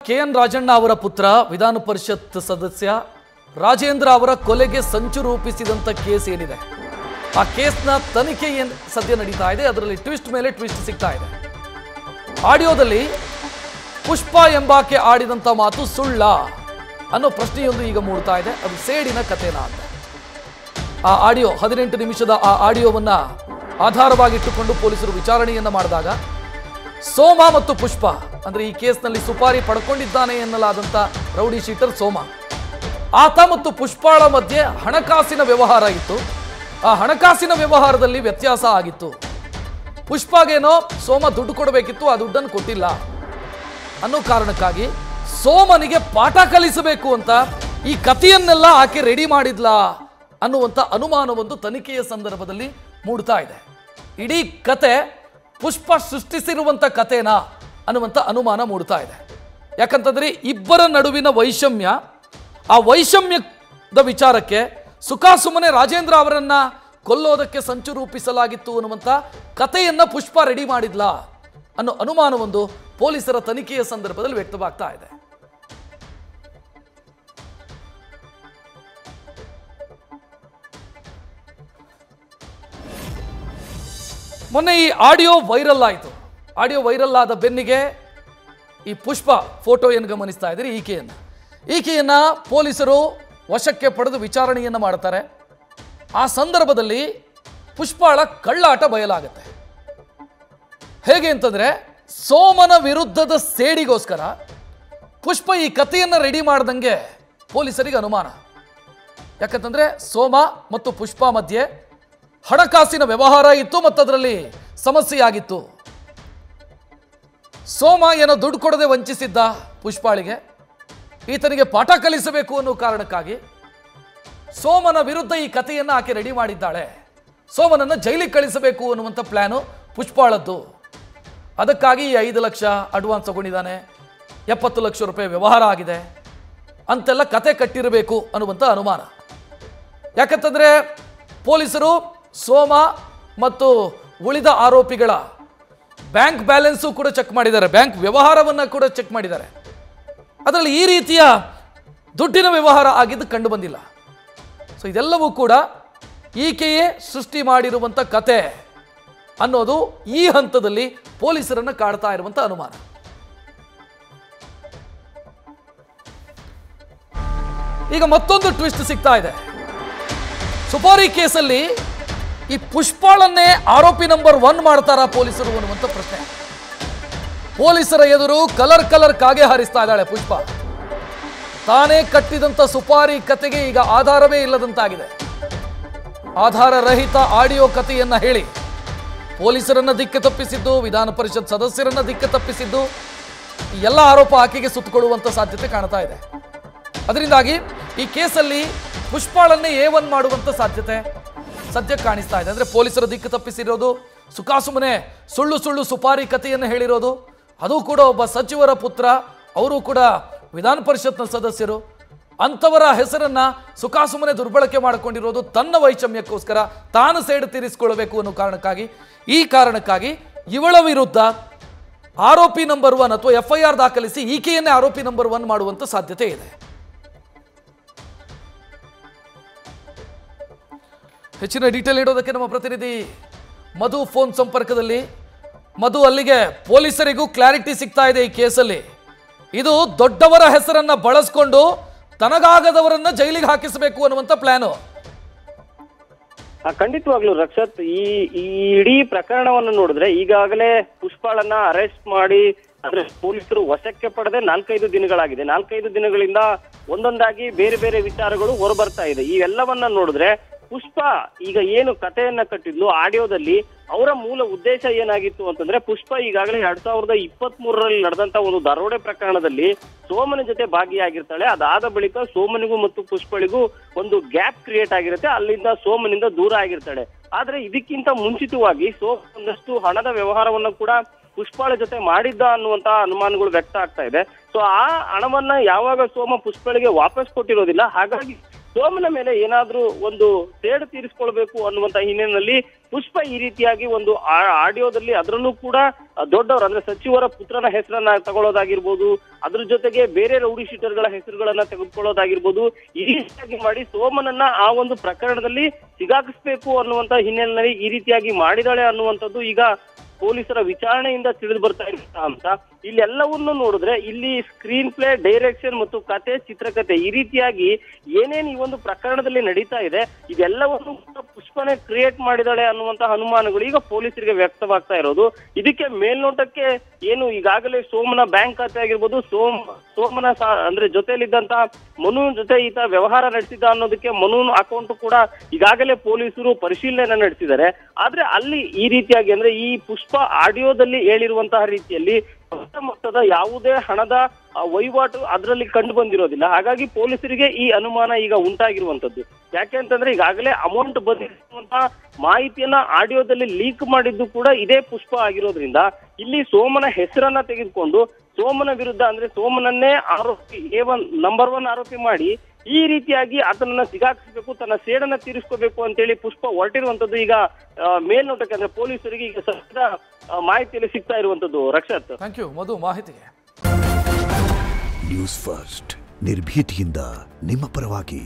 KN Rajanna ಅವರ ಪುತ್ರ ವಿಧಾನ ಪರಿಷತ್ ಸದಸ್ಯ ರಾಜೇಂದ್ರ ಅವರ ಕೊಲೆಗೆ ಸಂಚು ರೂಪಿಸಿದಂತ ಕೇಸ್ ಏನಿದೆ ಆ ಕೇಸ್ನ ತನಿಖೆ ಸದ್ಯ ನಡೀತಾ ಇದೆ. ಅದರಲ್ಲಿ ಟ್ವಿಸ್ಟ್ ಮೇಲೆ ಟ್ವಿಸ್ಟ್ ಸಿಗ್ತಾ ಇದೆ. ಆಡಿಯೋದಲ್ಲಿ ಪುಷ್ಪ ಎಂಬಾಕೆ ಆಡಿದಂತ ಮಾತು ಸುಳ್ಳ ಅನ್ನೋ ಪ್ರಶ್ನೆಯೊಂದು ಈಗ ಮೂಡ್ತಾ ಇದೆ. ಅದು ಸೇಡಿನ ಕಥೆನಾ ಅಂತ. ಆ ಆಡಿಯೋ 18 ನಿಮಿಷದ ಆ ಆಡಿಯೋವನ್ನ ಆಧಾರವಾಗಿಟ್ಟುಕೊಂಡು ಪೊಲೀಸರು ವಿಚಾರಣೆಯನ್ನ ಮಾಡಿದಾಗ ಸೋಮ ಮತ್ತು ಪುಷ್ಪ ಅಂದ್ರೆ ಈ ಕೇಸ್ನಲ್ಲಿ ಸುಪಾರಿ ಪಡ್ಕೊಂಡಿದ್ದಾನೆ ಎನ್ನಲಾದಂತ ರೌಡಿ ಶೀಟರ್ ಸೋಮ, ಆತ ಮತ್ತು ಪುಷ್ಪಾಳ ಮಧ್ಯೆ ಹಣಕಾಸಿನ ವ್ಯವಹಾರ ಇತ್ತು. ಆ ಹಣಕಾಸಿನ ವ್ಯವಹಾರದಲ್ಲಿ ವ್ಯತ್ಯಾಸ ಆಗಿತ್ತು. ಪುಷ್ಪಾಗೇನೋ ಸೋಮ ದುಡ್ಡು ಕೊಡಬೇಕಿತ್ತು, ಆ ದುಡ್ಡನ್ನು ಕೊಟ್ಟಿಲ್ಲ ಅನ್ನೋ ಕಾರಣಕ್ಕಾಗಿ ಸೋಮನಿಗೆ ಪಾಠ ಕಲಿಸಬೇಕು ಅಂತ ಈ ಕಥೆಯನ್ನೆಲ್ಲ ಆಕೆ ರೆಡಿ ಮಾಡಿದ್ಲಾ ಅನ್ನುವಂಥ ಅನುಮಾನವೊಂದು ತನಿಖೆಯ ಸಂದರ್ಭದಲ್ಲಿ ಮೂಡ್ತಾ ಇದೆ. ಇಡೀ ಕತೆ ಪುಷ್ಪ ಸೃಷ್ಟಿಸಿರುವಂಥ ಕಥೆನಾ ಅನ್ನುವಂಥ ಅನುಮಾನ ಮೂಡ್ತಾ ಇದೆ. ಯಾಕಂತಂದ್ರೆ ಇಬ್ಬರ ನಡುವಿನ ವೈಷಮ್ಯ, ಆ ವೈಷಮ್ಯದ ವಿಚಾರಕ್ಕೆ ಸುಖಾಸುಮ್ಮನೆ ರಾಜೇಂದ್ರ ಅವರನ್ನ ಕೊಲ್ಲೋದಕ್ಕೆ ಸಂಚು ರೂಪಿಸಲಾಗಿತ್ತು ಅನ್ನುವಂಥ ಕಥೆಯನ್ನ ಪುಷ್ಪ ರೆಡಿ ಮಾಡಿದ್ಲಾ ಅನ್ನೋ ಅನುಮಾನವೊಂದು ಪೊಲೀಸರ ತನಿಖೆಯ ಸಂದರ್ಭದಲ್ಲಿ ವ್ಯಕ್ತವಾಗ್ತಾ ಇದೆ. ಮೊನ್ನೆ ಈ ಆಡಿಯೋ ವೈರಲ್ ಆಯಿತು. ಆಡಿಯೋ ವೈರಲ್ ಆದ ಬೆನ್ನಿಗೆ ಈ ಪುಷ್ಪ ಫೋಟೋ ಏನು ಗಮನಿಸ್ತಾ ಇದ್ದೀರಿ, ಈಕೆಯನ್ನ ಪೊಲೀಸರು ವಶಕ್ಕೆ ಪಡೆದು ವಿಚಾರಣೆಯನ್ನು ಮಾಡ್ತಾರೆ. ಆ ಸಂದರ್ಭದಲ್ಲಿ ಪುಷ್ಪಾಳ ಕಳ್ಳಾಟ ಬಯಲಾಗುತ್ತೆ. ಹೇಗೆ ಅಂತಂದ್ರೆ ಸೋಮನ ವಿರುದ್ಧದ ಸೇಡಿಗೋಸ್ಕರ ಪುಷ್ಪ ಈ ಕಥೆಯನ್ನು ರೆಡಿ ಮಾಡ್ದಂಗೆ ಪೊಲೀಸರಿಗೆ ಅನುಮಾನ. ಯಾಕಂತಂದ್ರೆ ಸೋಮ ಮತ್ತು ಪುಷ್ಪ ಮಧ್ಯೆ ಹಣಕಾಸಿನ ವ್ಯವಹಾರ ಇತ್ತು ಮತ್ತು ಅದರಲ್ಲಿ ಸಮಸ್ಯೆ ಆಗಿತ್ತು. ಸೋಮ ಏನೋ ದುಡ್ಡು ಕೊಡದೆ ವಂಚಿಸಿದ್ದ ಪುಷ್ಪಾಳಿಗೆ, ಈತನಿಗೆ ಪಾಠ ಕಲಿಸಬೇಕು ಅನ್ನೋ ಕಾರಣಕ್ಕಾಗಿ ಸೋಮನ ವಿರುದ್ಧ ಈ ಕಥೆಯನ್ನು ಆಕೆ ರೆಡಿ ಮಾಡಿದ್ದಾಳೆ. ಸೋಮನನ್ನು ಜೈಲಿಗೆ ಕಳಿಸಬೇಕು ಅನ್ನುವಂಥ ಪ್ಲಾನು ಪುಷ್ಪಾಳದ್ದು. ಅದಕ್ಕಾಗಿ 5 ಲಕ್ಷ ಅಡ್ವಾನ್ಸ್ ತಗೊಂಡಿದ್ದಾನೆ, 70 ಲಕ್ಷ ರೂಪಾಯಿ ವ್ಯವಹಾರ ಆಗಿದೆ ಅಂತೆಲ್ಲ ಕತೆ ಕಟ್ಟಿರಬೇಕು ಅನ್ನುವಂಥ ಅನುಮಾನ. ಯಾಕಂತಂದ್ರೆ ಪೊಲೀಸರು ಸೋಮ ಮತ್ತು ಉಳಿದ ಆರೋಪಿಗಳ ಬ್ಯಾಂಕ್ ಬ್ಯಾಲೆನ್ಸು ಕೂಡ ಚೆಕ್ ಮಾಡಿದ್ದಾರೆ, ಬ್ಯಾಂಕ್ ವ್ಯವಹಾರವನ್ನು ಕೂಡ ಚೆಕ್ ಮಾಡಿದ್ದಾರೆ. ಅದರಲ್ಲಿ ಈ ರೀತಿಯ ದುಡ್ಡಿನ ವ್ಯವಹಾರ ಆಗಿದ್ದು ಕಂಡು ಬಂದಿಲ್ಲ. ಸೊ ಇದೆಲ್ಲವೂ ಕೂಡ ಈಕೆಯೇ ಸೃಷ್ಟಿ ಮಾಡಿರುವಂಥ ಕತೆ ಅನ್ನೋದು ಈ ಹಂತದಲ್ಲಿ ಪೊಲೀಸರನ್ನು ಕಾಡ್ತಾ ಇರುವಂಥ ಅನುಮಾನ. ಈಗ ಮತ್ತೊಂದು ಟ್ವಿಸ್ಟ್ ಸಿಗ್ತಾ ಇದೆ. ಸುಪಾರಿ ಕೇಸಲ್ಲಿ ಈ ಪುಷ್ಪಾಳನ್ನೇ ಆರೋಪಿ ನಂಬರ್ 1 ಮಾಡ್ತಾರಾ ಪೊಲೀಸರು ಅನ್ನುವಂಥ ಪ್ರಶ್ನೆ. ಪೊಲೀಸರ ಎದುರು ಕಲರ್ ಕಾಗೆ ಹಾರಿಸ್ತಾ ಇದ್ದಾಳೆ ಪುಷ್ಪ. ತಾನೇ ಕಟ್ಟಿದಂಥ ಸುಪಾರಿ ಕತೆಗೆ ಈಗ ಆಧಾರವೇ ಇಲ್ಲದಂತಾಗಿದೆ. ಆಧಾರ ರಹಿತ ಆಡಿಯೋ ಕಥೆಯನ್ನ ಹೇಳಿ ಪೊಲೀಸರನ್ನ ದಿಕ್ಕ ತಪ್ಪಿಸಿದ್ದು, ವಿಧಾನ ಪರಿಷತ್ ಸದಸ್ಯರನ್ನ ದಿಕ್ಕ ತಪ್ಪಿಸಿದ್ದು, ಎಲ್ಲ ಆರೋಪ ಆಕೆಗೆ ಸುತ್ತಕೊಳ್ಳುವಂಥ ಸಾಧ್ಯತೆ ಕಾಣ್ತಾ ಇದೆ. ಅದರಿಂದಾಗಿ ಈ ಕೇಸಲ್ಲಿ ಪುಷ್ಪಾಳನ್ನೇ A1 ಮಾಡುವಂಥ ಸಾಧ್ಯತೆ ಸದ್ಯ ಕಾಣಿಸ್ತಾ ಇದೆ. ಅಂದರೆ ಪೊಲೀಸರ ದಿಕ್ಕು ತಪ್ಪಿಸಿರೋದು, ಸುಖಾಸುಮ್ಮನೆ ಸುಳ್ಳು ಸುಪಾರಿ ಕಥೆಯನ್ನು ಹೇಳಿರೋದು, ಅದು ಕೂಡ ಒಬ್ಬ ಸಚಿವರ ಪುತ್ರ, ಅವರು ಕೂಡ ವಿಧಾನ ಪರಿಷತ್ನ ಸದಸ್ಯರು, ಅಂಥವರ ಹೆಸರನ್ನ ಸುಖಾಸುಮ್ಮನೆ ದುರ್ಬಳಕೆ ಮಾಡಿಕೊಂಡಿರೋದು ತನ್ನ ವೈಷಮ್ಯಕ್ಕೋಸ್ಕರ, ತಾನು ಸೇಡು ತೀರಿಸಿಕೊಳ್ಳಬೇಕು ಅನ್ನೋ ಕಾರಣಕ್ಕಾಗಿ ಇವಳ ವಿರುದ್ಧ ಆರೋಪಿ ನಂಬರ್ 1 ಅಥವಾ FIR ದಾಖಲಿಸಿ ಈಕೆಯನ್ನೇ ಆರೋಪಿ ನಂಬರ್ 1 ಮಾಡುವಂಥ ಸಾಧ್ಯತೆ ಇದೆ. ಹೆಚ್ಚಿನ ಡೀಟೇಲ್ ನೀಡೋದಕ್ಕೆ ನಮ್ಮ ಪ್ರತಿನಿಧಿ ಮಧು ಫೋನ್ ಸಂಪರ್ಕದಲ್ಲಿ. ಮಧು, ಅಲ್ಲಿಗೆ ಪೊಲೀಸರಿಗೂ ಕ್ಲಾರಿಟಿ ಸಿಗ್ತಾ ಇದೆ ಈ ಕೇಸಲ್ಲಿ. ಇದು ದೊಡ್ಡವರ ಹೆಸರನ್ನ ಬಳಸ್ಕೊಂಡು ತನಗಾಗದವರನ್ನ ಜೈಲಿಗೆ ಹಾಕಿಸಬೇಕು ಅನ್ನುವಂಥ ಪ್ಲಾನು. ಖಂಡಿತವಾಗ್ಲು ರಕ್ಷತ್, ಈ ಇಡೀ ಪ್ರಕರಣವನ್ನು ನೋಡಿದ್ರೆ ಈಗಾಗಲೇ ಪುಷ್ಪಾಳನ್ನ ಅರೆಸ್ಟ್ ಮಾಡಿ ಅಂದ್ರೆ ಪೊಲೀಸರು ವಶಕ್ಕೆ ಪಡೆದೇ 4-5 ದಿನಗಳಾಗಿದೆ. 4-5 ದಿನಗಳಿಂದ ಒಂದೊಂದಾಗಿ ಬೇರೆ ಬೇರೆ ವಿಚಾರಗಳು ಹೊರಬರ್ತಾ ಇದೆ. ಇವೆಲ್ಲವನ್ನ ನೋಡಿದ್ರೆ ಪುಷ್ಪ ಈಗ ಏನು ಕಥೆಯನ್ನ ಕಟ್ಟಿದ್ಲು ಆಡಿಯೋದಲ್ಲಿ, ಅವರ ಮೂಲ ಉದ್ದೇಶ ಏನಾಗಿತ್ತು ಅಂತಂದ್ರೆ ಪುಷ್ಪ ಈಗಾಗಲೇ 2023ರಲ್ಲಿ ನಡೆದಂತ ಒಂದು ದರೋಡೆ ಪ್ರಕರಣದಲ್ಲಿ ಸೋಮನ ಜೊತೆ ಭಾಗಿಯಾಗಿರ್ತಾಳೆ. ಅದಾದ ಬಳಿಕ ಸೋಮನಿಗೂ ಮತ್ತು ಪುಷ್ಪಳಿಗೂ ಒಂದು ಗ್ಯಾಪ್ ಕ್ರಿಯೇಟ್ ಆಗಿರುತ್ತೆ, ಅಲ್ಲಿಂದ ಸೋಮನಿಂದ ದೂರ ಆಗಿರ್ತಾಳೆ. ಆದ್ರೆ ಇದಕ್ಕಿಂತ ಮುಂಚಿತವಾಗಿ ಸೋಮ ಒಂದಷ್ಟು ಹಣದ ವ್ಯವಹಾರವನ್ನ ಕೂಡ ಪುಷ್ಪಾಳ ಜೊತೆ ಮಾಡಿದ್ದ ಅನ್ನುವಂತ ಅನುಮಾನಗಳು ವ್ಯಕ್ತ ಆಗ್ತಾ ಇದೆ. ಸೊ ಆ ಹಣವನ್ನ ಯಾವಾಗ ಸೋಮ ಪುಷ್ಪಳಿಗೆ ವಾಪಸ್ ಕೊಟ್ಟಿರೋದಿಲ್ಲ, ಹಾಗಾಗಿ ಸೋಮನ ಮೇಲೆ ಏನಾದ್ರೂ ಒಂದು ಸೇಡು ತೀರಿಸಿಕೊಳ್ಬೇಕು ಅನ್ನುವಂತ ಹಿನ್ನೆಲೆಯಲ್ಲಿ ಪುಷ್ಪ ಈ ರೀತಿಯಾಗಿ ಒಂದು ಆಡಿಯೋದಲ್ಲಿ ಅದರಲ್ಲೂ ಕೂಡ ದೊಡ್ಡವರು ಅಂದ್ರೆ ಸಚಿವರ ಪುತ್ರನ ಹೆಸರನ್ನ ತಗೊಳ್ಳೋದಾಗಿರ್ಬೋದು, ಅದ್ರ ಜೊತೆಗೆ ಬೇರೆ ರೌಡಿ ಶೀಟರ್ಗಳ ಹೆಸರುಗಳನ್ನ ತೆಗೆದುಕೊಳ್ಳೋದಾಗಿರ್ಬೋದು, ಈ ರೀತಿಯಾಗಿ ಮಾಡಿ ಸೋಮನನ್ನ ಆ ಒಂದು ಪ್ರಕರಣದಲ್ಲಿ ಸಿಗಾಕಿಸ್ಬೇಕು ಅನ್ನುವಂತ ಹಿನ್ನೆಲೆಯಲ್ಲಿ ಈ ರೀತಿಯಾಗಿ ಮಾಡಿದಾಳೆ ಅನ್ನುವಂಥದ್ದು ಈಗ ಪೊಲೀಸರ ವಿಚಾರಣೆಯಿಂದ ತಿಳಿದು ಬರ್ತಾ ಇರುವಂತ ಅಂಶ. ಇಲ್ಲೆಲ್ಲವನ್ನು ನೋಡಿದ್ರೆ ಇಲ್ಲಿ ಸ್ಕ್ರೀನ್ ಪ್ಲೇ, ಡೈರೆಕ್ಷನ್ ಮತ್ತು ಕತೆ, ಚಿತ್ರಕಥೆ ಈ ರೀತಿಯಾಗಿ ಏನೇನು ಈ ಒಂದು ಪ್ರಕರಣದಲ್ಲಿ ನಡೀತಾ ಇದೆ ಇದೆಲ್ಲವನ್ನು ಪುಷ್ಪನೇ ಕ್ರಿಯೇಟ್ ಮಾಡಿದಾಳೆ ಅನ್ನುವಂತ ಅನುಮಾನಗಳು ಈಗ ಪೊಲೀಸರಿಗೆ ವ್ಯಕ್ತವಾಗ್ತಾ ಇರೋದು. ಇದಕ್ಕೆ ಮೇಲ್ನೋಟಕ್ಕೆ ಏನು ಈಗಾಗಲೇ ಸೋಮನ ಬ್ಯಾಂಕ್ ಖಾತೆ ಆಗಿರ್ಬೋದು, ಸೋಮನ ಅಂದ್ರೆ ಜೊತೆಯಲ್ಲಿದ್ದಂತಹ ಮನು ಜೊತೆ ಈತ ವ್ಯವಹಾರ ನಡೆಸಿದ ಅನ್ನೋದಕ್ಕೆ ಮನು ಅಕೌಂಟ್ ಕೂಡ ಈಗಾಗಲೇ ಪೊಲೀಸರು ಪರಿಶೀಲನೆ ನಡೆಸಿದ್ದಾರೆ. ಆದ್ರೆ ಅಲ್ಲಿ ಈ ರೀತಿಯಾಗಿ ಅಂದ್ರೆ ಈ ಪುಷ್ಪ ಆಡಿಯೋದಲ್ಲಿ ಹೇಳಿರುವಂತಹ ರೀತಿಯಲ್ಲಿ ದೊಡ್ಡ ಮೊತ್ತದ ಯಾವುದೇ ಹಣದ ವಹಿವಾಟು ಅದರಲ್ಲಿ ಕಂಡು ಬಂದಿರೋದಿಲ್ಲ. ಹಾಗಾಗಿ ಪೊಲೀಸರಿಗೆ ಈ ಅನುಮಾನ ಈಗ ಉಂಟಾಗಿರುವಂತದ್ದು. ಯಾಕೆ ಅಂತಂದ್ರೆ ಈಗಾಗಲೇ ಅಮೌಂಟ್ ಬಂದಿರುವಂತಹ ಮಾಹಿತಿಯನ್ನ ಆಡಿಯೋದಲ್ಲಿ ಲೀಕ್ ಮಾಡಿದ್ದು ಕೂಡ ಇದೇ ಪುಷ್ಪ ಆಗಿರೋದ್ರಿಂದ ಇಲ್ಲಿ ಸೋಮನ ಹೆಸರನ್ನ ತೆಗೆದುಕೊಂಡು ಸೋಮನ ವಿರುದ್ಧ ಅಂದ್ರೆ ಸೋಮನನ್ನೇ ಆರೋಪಿ ನಂಬರ್ 1 ಆರೋಪಿ ಮಾಡಿ ಈ ರೀತಿಯಾಗಿ ಆತನನ್ನ ಸಿಗಾಕಿಸಬೇಕು, ತನ್ನ ಸೇಡನ್ನ ತೀರಿಸ್ಕೋಬೇಕು ಅಂತೇಳಿ ಪುಷ್ಪ ಹೊರಟಿರುವಂತದ್ದು ಈಗ ಮೇಲ್ನೋಟಕ್ಕೆ ಅಂದ್ರೆ ಪೊಲೀಸರಿಗೆ ಈಗ ಸದ್ಯದ ಮಾಹಿತಿಯಲ್ಲಿ ಸಿಗ್ತಾ ಇರುವಂತದ್ದು. ರಕ್ಷತ್, ಥ್ಯಾಂಕ್ ಯು ಮಧು ಮಾಹಿತಿಗೆ. ನ್ಯೂಸ್ ಫಸ್ಟ್ ನಿರ್ಭೀತಿಯಿಂದ ನಿಮ್ಮ ಪರವಾಗಿ.